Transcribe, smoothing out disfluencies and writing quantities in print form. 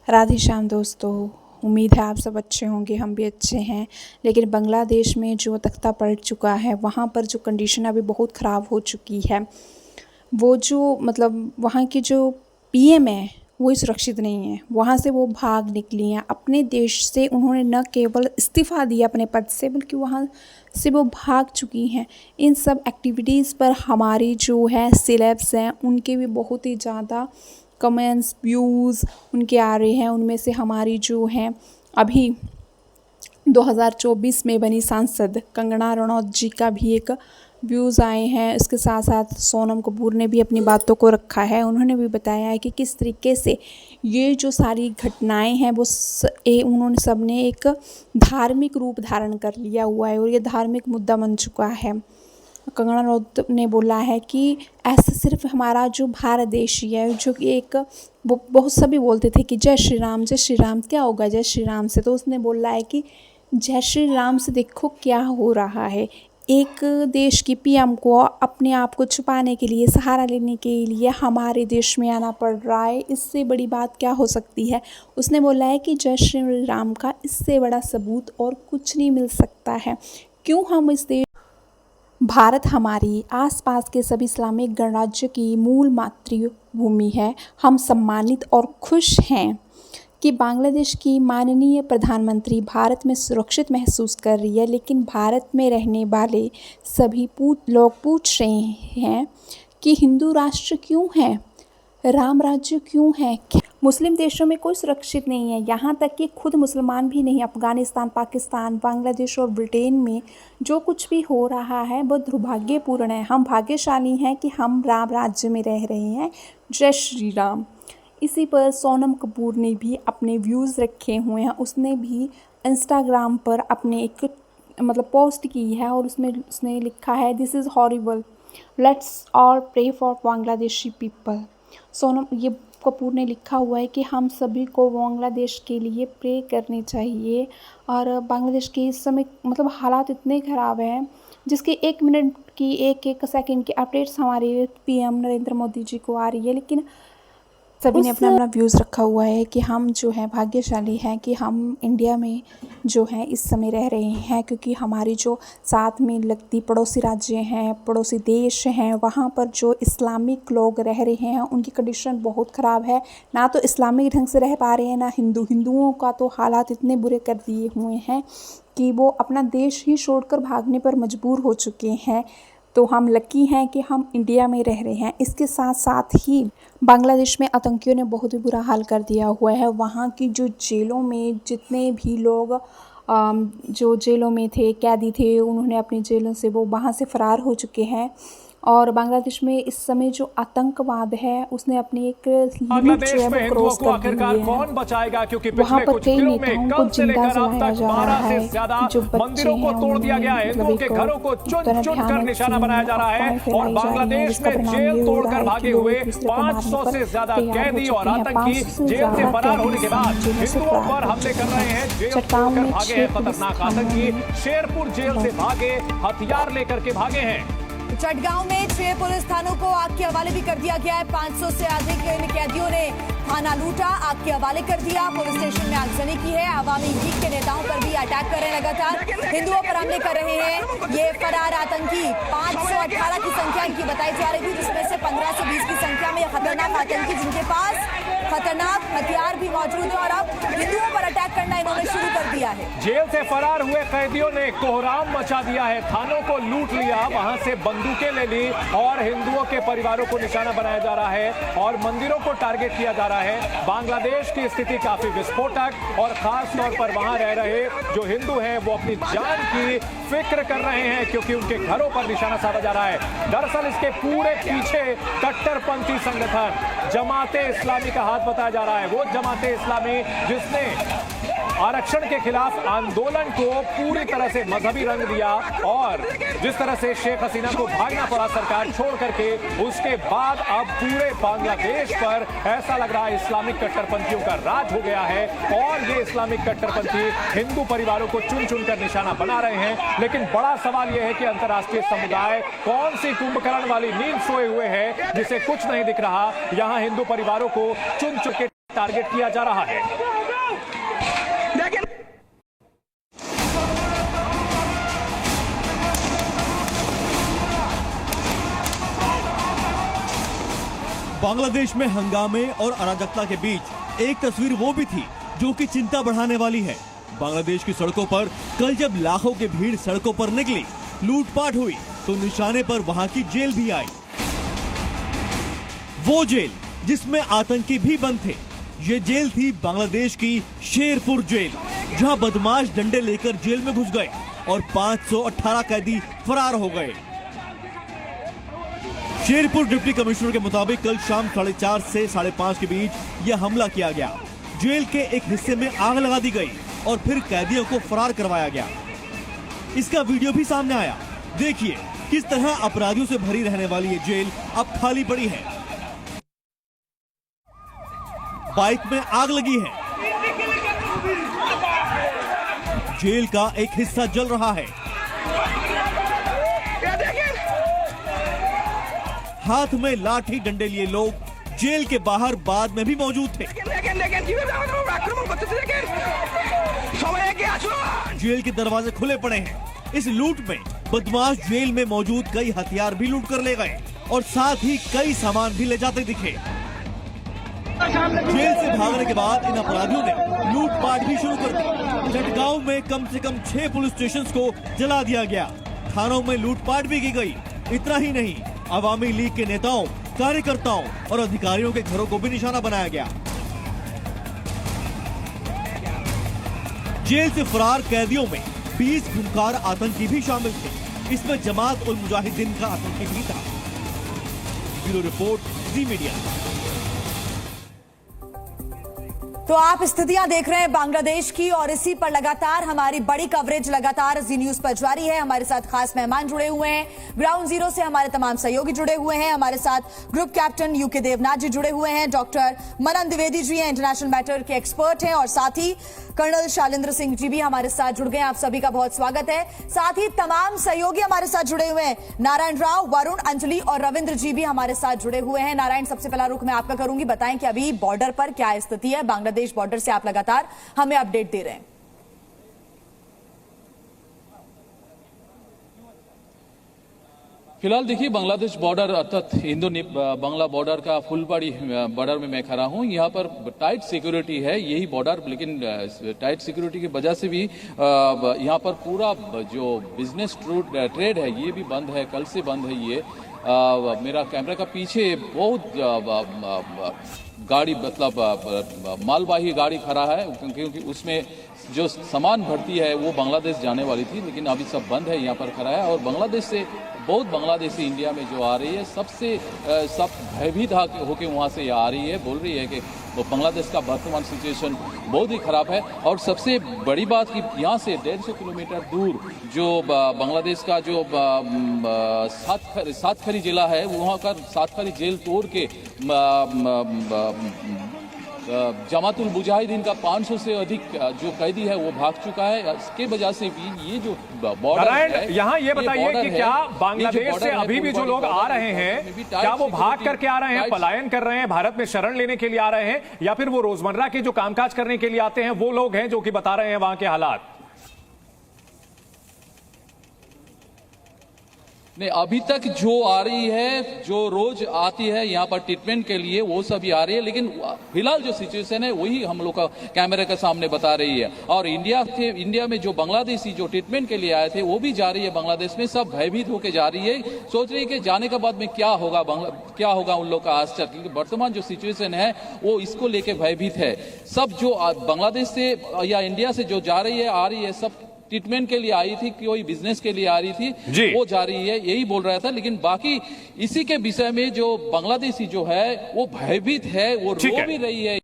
राधे श्याम दोस्तों, उम्मीद है आप सब अच्छे होंगे, हम भी अच्छे हैं। लेकिन बांग्लादेश में जो तख्ता पलट चुका है, वहाँ पर जो कंडीशन अभी बहुत ख़राब हो चुकी है। वो जो वहाँ की जो पीएम है वो सुरक्षित नहीं है। वहाँ से वो भाग निकली हैं अपने देश से। उन्होंने न केवल इस्तीफ़ा दिया अपने पद से, बल्कि वहाँ से वो भाग चुकी हैं। इन सब एक्टिविटीज़ पर हमारी जो है सेलेब्स हैं, उनके भी बहुत ही ज़्यादा कमेंट्स व्यूज़ उनके आ रहे हैं। उनमें से हमारी जो है अभी 2024 में बनी सांसद कंगना रनौत जी का भी एक व्यूज़ आए हैं। इसके साथ साथ सोनम कपूर ने भी अपनी बातों को रखा है। उन्होंने भी बताया है कि किस तरीके से ये जो सारी घटनाएं हैं वो उन्होंने सबने एक धार्मिक रूप धारण कर लिया हुआ है और ये धार्मिक मुद्दा बन चुका है। कंगना रनौत ने बोला है कि ऐसा सिर्फ हमारा जो भारत देश ही है, जो कि एक बहुत सभी बोलते थे कि जय श्री राम क्या होगा जय श्री राम से। तो उसने बोला है कि जय श्री राम से देखो क्या हो रहा है। एक देश की पीएम को अपने आप को छुपाने के लिए, सहारा लेने के लिए हमारे देश में आना पड़ रहा है। इससे बड़ी बात क्या हो सकती है। उसने बोला है कि जय श्री राम का इससे बड़ा सबूत और कुछ नहीं मिल सकता है। क्यों हम इस देश भारत हमारी आसपास के सभी इस्लामिक गणराज्य की मूल मातृभूमि है। हम सम्मानित और खुश हैं कि बांग्लादेश की माननीय प्रधानमंत्री भारत में सुरक्षित महसूस कर रही है। लेकिन भारत में रहने वाले सभी लोग पूछ रहे हैं कि हिंदू राष्ट्र क्यों है, राम राज्य क्यों है। मुस्लिम देशों में कोई सुरक्षित नहीं है, यहाँ तक कि खुद मुसलमान भी नहीं। अफ़गानिस्तान, पाकिस्तान, बांग्लादेश और ब्रिटेन में जो कुछ भी हो रहा है वो दुर्भाग्यपूर्ण है। हम भाग्यशाली हैं कि हम राम राज्य में रह रहे हैं। जय श्री राम। इसी पर सोनम कपूर ने भी अपने व्यूज़ रखे हुए हैं। उसने भी इंस्टाग्राम पर अपने एक पोस्ट की है और उसमें उसने लिखा है, this is horrible, let's all pray for Bangladeshi people. Sonam Kapoor ने लिखा हुआ है कि हम सभी को बांग्लादेश के लिए प्रे करनी चाहिए। और बांग्लादेश के इस समय हालात इतने ख़राब हैं जिसके 1 मिनट की 1 सेकंड की अपडेट्स हमारे पीएम नरेंद्र मोदी जी को आ रही है। लेकिन सभी ने अपना अपना व्यूज़ रखा हुआ है कि हम जो है भाग्यशाली हैं कि हम इंडिया में जो है इस समय रह रहे हैं, क्योंकि हमारी जो साथ में लगती पड़ोसी राज्य हैं, पड़ोसी देश हैं, वहाँ पर जो इस्लामिक लोग रह रहे हैं उनकी कंडीशन बहुत ख़राब है। ना तो इस्लामिक ढंग से रह पा रहे हैं, ना हिंदुओं का तो हालात इतने बुरे कर दिए हुए हैं कि वो अपना देश ही छोड़कर भागने पर मजबूर हो चुके हैं। तो हम लकी हैं कि हम इंडिया में रह रहे हैं। इसके साथ साथ ही बांग्लादेश में आतंकियों ने बहुत ही बुरा हाल कर दिया हुआ है। वहाँ की जो जेलों में जितने भी लोग जो जेलों में थे, कैदी थे, उन्होंने अपनी जेलों से वो वहाँ से फ़रार हो चुके हैं। और बांग्लादेश में इस समय जो आतंकवाद है उसने अपनी एक लिमिट जो है वो क्रॉस कर दी है। कौन बचाएगा, क्योंकि वहाँ पर कई नेताओं को जिंदा जलाया जा रहा है, जो बच्चे हैं तोड़ दिया गया है, हिंदुओं के घरों को चुन कर निशाना बनाया जा रहा है। और बांग्लादेश में जेल तोड़कर भागे हुए 500 से ज्यादा कैदी और आतंकी जेल से फरार होने के बाद हिंदुओं पर हमले कर रहे हैं। जेल तोड़कर भागे हैं खतरनाक आतंकी, शेरपुर जेल से भागे, हथियार लेकर के भागे हैं। चटगांव में 6 पुलिस थानों को आग के हवाले भी कर दिया गया है। 500 से अधिक कैदियों ने थाना लूटा, आग के हवाले कर दिया। पुलिस स्टेशन में आगजनी की है। अवामी लीग के नेताओं पर भी अटैक कर रहे हैं, लगातार हिंदुओं पर हमले कर रहे हैं। ये फरार आतंकी 518 की संख्या इनकी बताई जा रही थी, जिसमें से 1520 की संख्या में खतरनाक आतंकी जिनके पास खतरनाक हथियार भी मौजूद है। और अब हिंदुओं पर अटैक करना इन्होंने शुरू कर दिया है। जेल से फरार हुए कैदियों ने कोहराम मचा दिया है, थानों को लूट लिया, वहां से बंदूकें ले ली और हिंदुओं के परिवारों को निशाना बनाया जा रहा है और मंदिरों को टारगेट किया जा रहा है। बांग्लादेश की स्थिति काफी विस्फोटक और खास तौर पर वहां रह रहे जो हिंदू हैं वो अपनी जान की फिक्र कर रहे हैं, क्योंकि उनके घरों पर निशाना साधा जा रहा है। दरअसल इसके पूरे पीछे कट्टरपंथी संगठन जमाते इस्लामी का हाथ बताया जा रहा है। वो जमाते इस्लामी जिसने आरक्षण के खिलाफ आंदोलन को पूरी तरह से मजहबी रंग दिया और जिस तरह से शेख हसीना को भागना पड़ा सरकार छोड़ करके, उसके बाद अब पूरे बांग्लादेश पर ऐसा लग रहा है इस्लामिक कट्टरपंथियों का राज हो गया है। और ये इस्लामिक कट्टरपंथी हिंदू परिवारों को चुन चुन कर निशाना बना रहे हैं। लेकिन बड़ा सवाल यह है कि अंतर्राष्ट्रीय समुदाय कौन सी कुंभकर्ण वाली नींद सोए हुए है जिसे कुछ नहीं दिख रहा। यहां हिंदू परिवारों को चुन चुन के टारगेट किया जा रहा है। बांग्लादेश में हंगामे और अराजकता के बीच एक तस्वीर वो भी थी जो कि चिंता बढ़ाने वाली है। बांग्लादेश की सड़कों पर कल जब लाखों की भीड़ सड़कों पर निकली, लूटपाट हुई, तो निशाने पर वहां की जेल भी आई। वो जेल जिसमें आतंकी भी बंद थे। ये जेल थी बांग्लादेश की शेरपुर जेल, जहां बदमाश डंडे लेकर जेल में घुस गए और 518 कैदी फरार हो गए। शेरपुर डिप्टी कमिश्नर के मुताबिक कल शाम 4:30 से 5:30 के बीच यह हमला किया गया। जेल के एक हिस्से में आग लगा दी गई और फिर कैदियों को फरार करवाया गया। इसका वीडियो भी सामने आया। देखिए किस तरह अपराधियों से भरी रहने वाली ये जेल अब खाली पड़ी है। बाइक में आग लगी है। जेल का एक हिस्सा जल रहा है। हाथ में लाठी डंडे लिए लोग जेल के बाहर बाद में भी मौजूद थे। जेल के दरवाजे खुले पड़े हैं। इस लूट में बदमाश जेल में मौजूद कई हथियार भी लूट कर ले गए और साथ ही कई सामान भी ले जाते दिखे। जेल से भागने के बाद इन अपराधियों ने लूटपाट भी शुरू कर दी। चटगांव में कम से कम 6 पुलिस स्टेशंस को जला दिया गया। थानों में लूटपाट भी की गई। इतना ही नहीं, अवामी लीग के नेताओं, कार्यकर्ताओं और अधिकारियों के घरों को भी निशाना बनाया गया। जेल से फरार कैदियों में 20 खूंखार आतंकी भी शामिल थे। इसमें जमात उल मुजाहिदीन का आतंकी भी था। ब्यूरो रिपोर्ट, जी मीडिया। तो आप स्थितियां देख रहे हैं बांग्लादेश की और इसी पर लगातार हमारी बड़ी कवरेज लगातार जी न्यूज पर जारी है। हमारे साथ खास मेहमान जुड़े हुए हैं। ग्राउंड जीरो से हमारे तमाम सहयोगी जुड़े हुए हैं। हमारे साथ ग्रुप कैप्टन यूके देवनाथ जी जुड़े हुए हैं। डॉक्टर मनन द्विवेदी जी हैं, इंटरनेशनल मैटर के एक्सपर्ट हैं, और साथ ही कर्नल शालिंद्र सिंह जी भी हमारे साथ जुड़ गए। आप सभी का बहुत स्वागत है। साथ ही तमाम सहयोगी हमारे साथ जुड़े हुए हैं। नारायण राव, वरुण, अंजलि और रविंद्र जी भी हमारे साथ जुड़े हुए हैं। नारायण, सबसे पहला रुख मैं आपका करूंगी। बताएं कि अभी बॉर्डर पर क्या स्थिति है। बांग्लादेश बॉर्डर से आप लगातार हमें अपडेट दे रहे हैं। फिलहाल देखिए, बांग्लादेश बॉर्डर अर्थात इंडो बांग्ला बॉर्डर का फुलबाड़ी बॉर्डर में मैं खड़ा हूं। यहां पर टाइट सिक्योरिटी है, यही बॉर्डर, लेकिन टाइट सिक्योरिटी की वजह से भी यहां पर पूरा जो बिजनेस ट्रेड है ये भी बंद है, कल से बंद है ये। मेरा कैमरा का पीछे बहुत गाड़ी, मतलब मालवाही गाड़ी खड़ा है, क्योंकि उसमें जो सामान भरती है वो बांग्लादेश जाने वाली थी, लेकिन अभी सब बंद है, यहाँ पर खड़ा है। और बांग्लादेश से बहुत बांग्लादेशी इंडिया में जो आ रही है, सब भयभीत होकर वहाँ से आ रही है, बोल रही है कि वो बांग्लादेश का वर्तमान सिचुएशन बहुत ही खराब है। और सबसे बड़ी बात कि यहाँ से 150 किलोमीटर दूर जो बांग्लादेश का जो सातखरी जिला है, वहाँ का सातखरी जेल तोड़ के जमातुल मुजाहिदीन का 500 से अधिक जो कैदी है वो भाग चुका है। इसके वजह से भी ये जो बॉर्डर है, यहाँ ये बताइए कि क्या बांग्लादेश से अभी भी जो लोग आ रहे हैं, क्या वो भाग करके आ रहे हैं, पलायन कर रहे हैं, भारत में शरण लेने के लिए आ रहे हैं, या फिर वो रोजमर्रा के जो कामकाज करने के लिए आते हैं वो लोग हैं जो कि बता रहे हैं वहां के हालात? नहीं, अभी तक जो आ रही है, जो रोज आती है यहाँ पर ट्रीटमेंट के लिए, वो सभी आ रही है। लेकिन फिलहाल जो सिचुएशन है वही हम लोग का कैमरे के सामने बता रही है। और इंडिया में जो बांग्लादेशी जो ट्रीटमेंट के लिए आए थे वो भी जा रही है बांग्लादेश में। सब भयभीत होकर जा रही है, सोच रही है कि जाने के बाद में क्या होगा उन लोग का आश्चर्य, क्योंकि वर्तमान जो सिचुएशन है वो इसको लेके भयभीत है। सब जो बांग्लादेश से या इंडिया से जो जा रही है, आ रही है, सब ट्रीटमेंट के लिए आई थी, कोई बिजनेस के लिए आ रही थी, वो जा रही है, यही बोल रहा था। लेकिन बाकी इसी के विषय में जो बांग्लादेशी जो है वो भयभीत है, वो रो भी रही है।